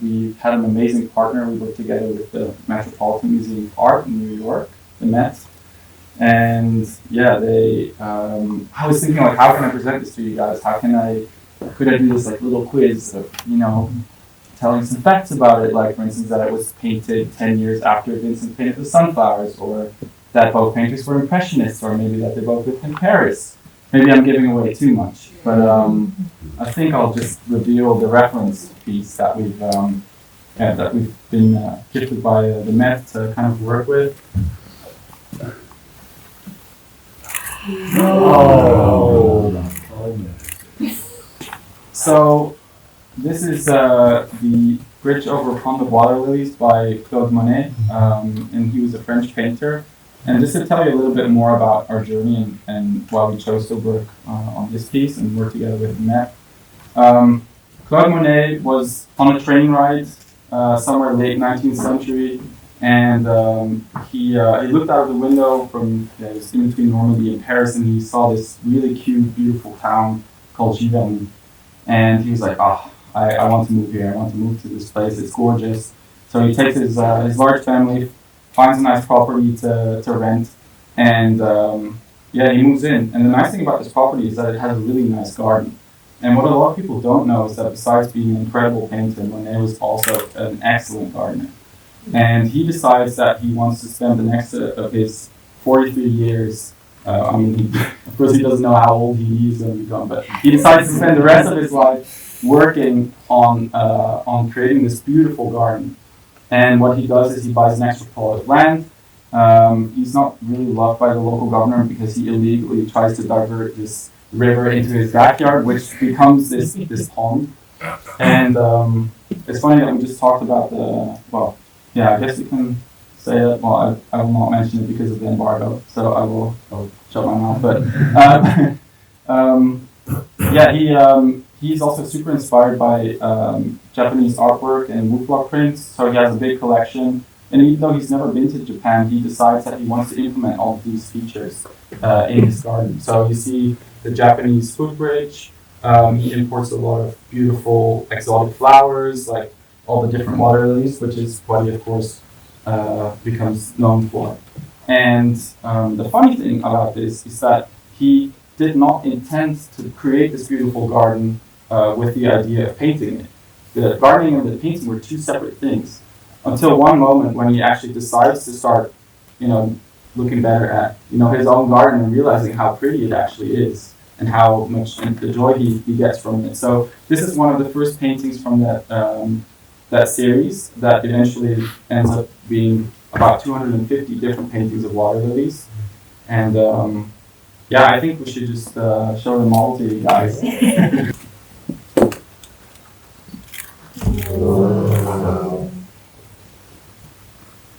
we've had an amazing partner. We work together with the Metropolitan Museum of Art in New York, the Met. And yeah, I was thinking, like, how can I present this to you guys? Could I do this like little quiz of, telling some facts about it, like for instance that it was painted 10 years after Vincent painted the sunflowers, or that both painters were impressionists, or maybe that they both lived in Paris. Maybe I'm giving away too much, but I think I'll just reveal the reference piece that we've been gifted by the Met to kind of work with. Oh. So this is the Bridge over Pond of Water Lilies by Claude Monet, and he was a French painter. And just to tell you a little bit more about our journey and why we chose to work on this piece and work together with the Met. Claude Monet was on a train ride somewhere late 19th century, and he looked out of the window from it was in between Normandy and Paris, and he saw this really cute, beautiful town called Giverny. And he was like, I want to move here. I want to move to this place. It's gorgeous. So he takes his large family, finds a nice property to rent, and he moves in. And the nice thing about this property is that it has a really nice garden. And what a lot of people don't know is that besides being an incredible painter, Monet was also an excellent gardener. And he decides that he wants to spend the next of his 43 years, of course he doesn't know how old he is going to become, but he decides to spend the rest of his life working on creating this beautiful garden. And what he does is he buys an extra plot of land. He's not really loved by the local government because he illegally tries to divert this river into his backyard, which becomes this pond. And it's funny that we just talked about I guess we can say that. Well, I will not mention it because of the embargo, so I'll shut my mouth. But he's also super inspired by Japanese artwork and woodblock prints, so he has a big collection. And even though he's never been to Japan, he decides that he wants to implement all of these features in his garden. So you see the Japanese footbridge. He imports a lot of beautiful exotic flowers, like all the different water lilies, which is what he, of course, becomes known for. And the funny thing about this is that he did not intend to create this beautiful garden with the idea of painting it. The gardening and the painting were two separate things, until one moment when he actually decides to start, looking better at, his own garden and realizing how pretty it actually is and how much the joy he gets from it. So this is one of the first paintings from that series that eventually ends up being about 250 different paintings of water lilies. And I think we should just show the model to you guys.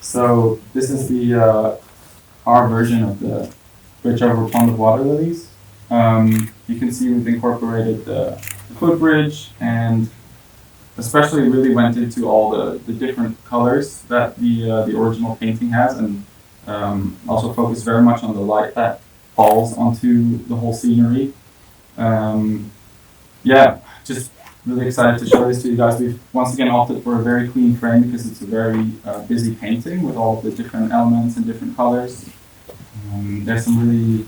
So this is our version of the Bridge over Pond of Water Lilies. You can see we've incorporated the footbridge, and especially really went into all the different colors that the original painting has, and also focused very much on the light that falls onto the whole scenery. Just really excited to show this to you guys. We've once again opted for a very clean frame because it's a very busy painting with all of the different elements and different colors. There's some really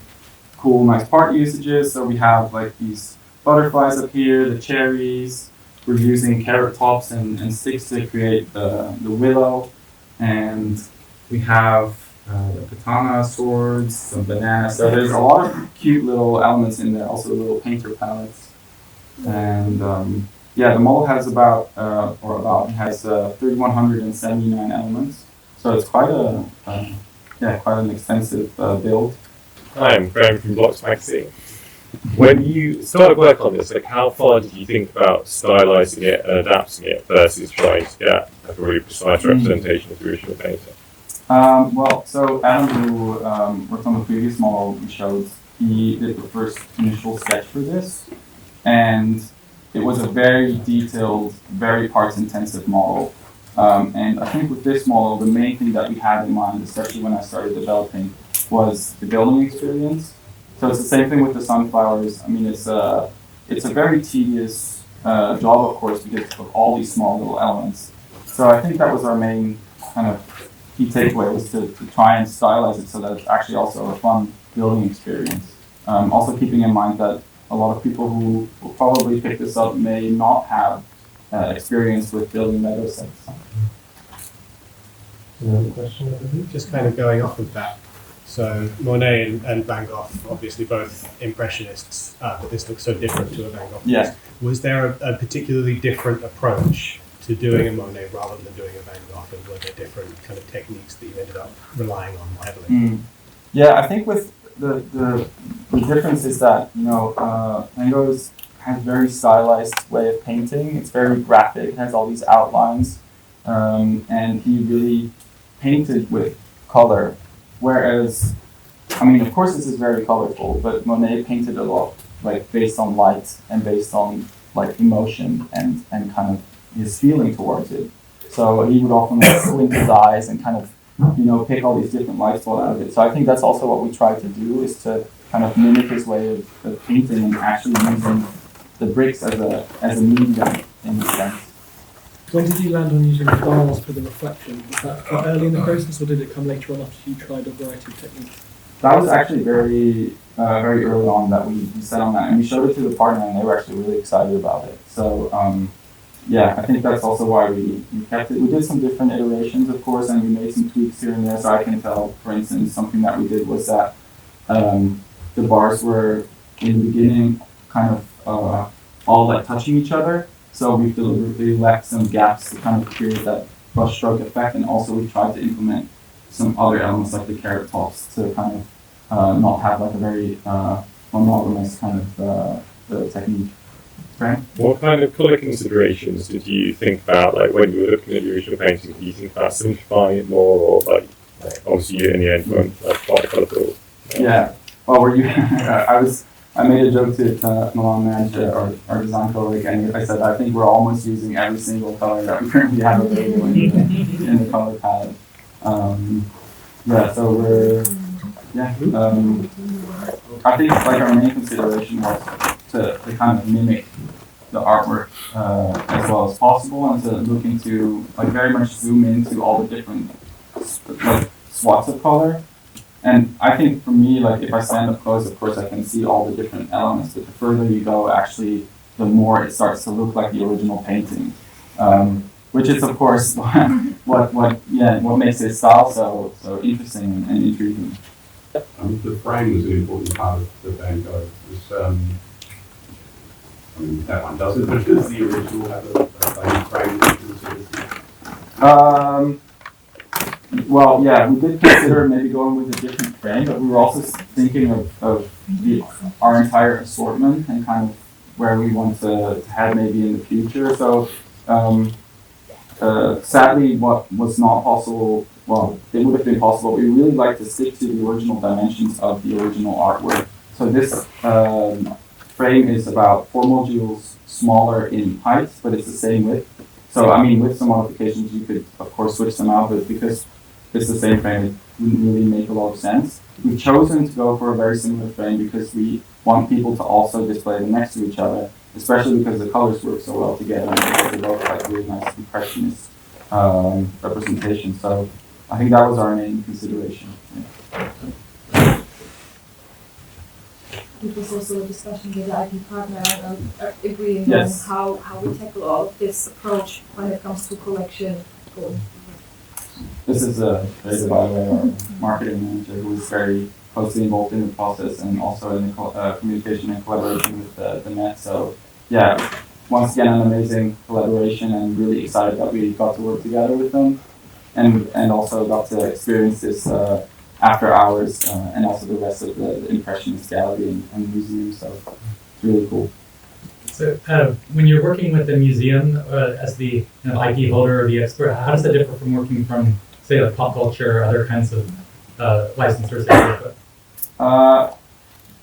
cool, nice part usages. So we have like these butterflies up here, the cherries. We're using carrot tops and sticks to create the willow. And we have the katana swords, some bananas. So there's a lot of cute little elements in there, also little painter palettes. And the model has about 3,179 elements. So it's quite an extensive build. Hi, I'm Graham from Blocks Magazine. When you started work on this, how far did you think about stylizing it and adapting it versus trying to get a really precise representation of the original painting? So Adam, who worked on the previous model we showed, he did the first initial sketch for this, and it was a very detailed, very parts-intensive model. And I think with this model, the main thing that we had in mind, especially when I started developing, was the building experience. So it's the same thing with the sunflowers. I mean, it's a very tedious job, of course, because of all these small little elements. So I think that was our main kind of key takeaway, was to try and stylize it so that it's actually also a fun building experience. Also keeping in mind that a lot of people who will probably pick this up may not have experience with building Lego sets. Another question over here? Just kind of going off of that. So Monet and Van Gogh, obviously both impressionists, but this looks so different to a Van Gogh. Yeah. Was there a particularly different approach to doing a Monet rather than doing a Van Gogh, and were there different kind of techniques that you ended up relying on more heavily? Yeah, I think with the difference is that, Van Gogh has a very stylized way of painting. It's very graphic, it has all these outlines, and he really painted with color. Whereas, of course this is very colorful, but Monet painted a lot like based on light and based on like emotion and kind of his feeling towards it. So he would often squint his eyes and kind of, pick all these different light spots out of it. So I think that's also what we try to do, is to kind of mimic his way of painting and actually using the bricks as a medium in a sense. When did you land on using bars for the reflection? Was that quite early in the process, or did it come later on after you tried a variety of techniques? That was actually very early on that we set on that, and we showed it to the partner, and they were actually really excited about it. So I think that's also why we kept it. We did some different iterations, of course, and we made some tweaks here and there. So I can tell, for instance, something that we did was that the bars were in the beginning kind of all like touching each other. So we've deliberately left some gaps to kind of create that brushstroke effect, and also we tried to implement some other elements like the carrot tops to kind of not have like a very monotonous kind of technique. Right? What kind of colour considerations did you think about, like when you were looking at your original painting? Did you think about simplifying it more, or like obviously you in the end went quite colourful? Yeah. Well, were you? I made a joke to Milan and our design colleague, and I said I think we're almost using every single color that we currently have available in the color palette. So we're I think like our main consideration was to kind of mimic the artwork as well as possible, and to look into like very much zoom into all the different like swaths of color. And I think for me, like if I stand up close, of course I can see all the different elements, but the further you go, actually, the more it starts to look like the original painting, which is of course what makes his style so interesting and intriguing. The frame was an important part of the Van Gogh. That one doesn't, but does the original have a frame that you consider? Well, yeah, we did consider maybe going with a different frame, but we were also thinking of our entire assortment and kind of where we want to head maybe in the future. So sadly, what was not possible, well, it would have been possible, but we really like to stick to the original dimensions of the original artwork. So this frame is about 4 modules smaller in height, but it's the same width. So, with some modifications, you could, of course, switch them out, but because it's the same frame, it wouldn't really make a lot of sense. We've chosen to go for a very similar frame because we want people to also display them next to each other, especially because the colors work so well together and they both like really nice impressionist representation. So I think that was our main consideration. Yeah. It was also a discussion with the IP partner agreeing Yes. on how we tackle all of this approach when it comes to collection going. This is Reza, by the way, our marketing manager, who is very closely involved in the process and also in the communication and collaboration with the net. So, yeah, once again, an amazing collaboration, and really excited that we got to work together with them, and also got to experience this after hours, and also the rest of the Impressionist gallery and museum. So, it's really cool. So, when you're working with the museum as the IP holder or the expert, how does that differ from working from, say, like pop culture or other kinds of licensors?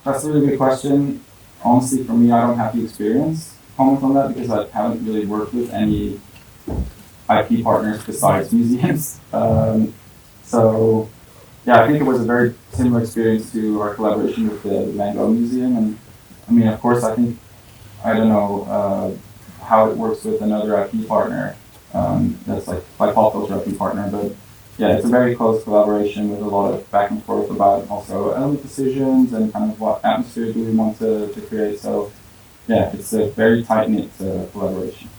That's a really good question. Honestly, for me, I don't have the experience to comment on that because I haven't really worked with any IP partners besides museums. So, yeah, I think it was a very similar experience to our collaboration with the Van Gogh Museum. And of course, I think, I don't know, how it works with another IP partner. That's like by Pop Culture IP partner, but yeah, it's a very close collaboration with a lot of back and forth about also element decisions and kind of what atmosphere do we want to create. So yeah, it's a very tight-knit collaboration.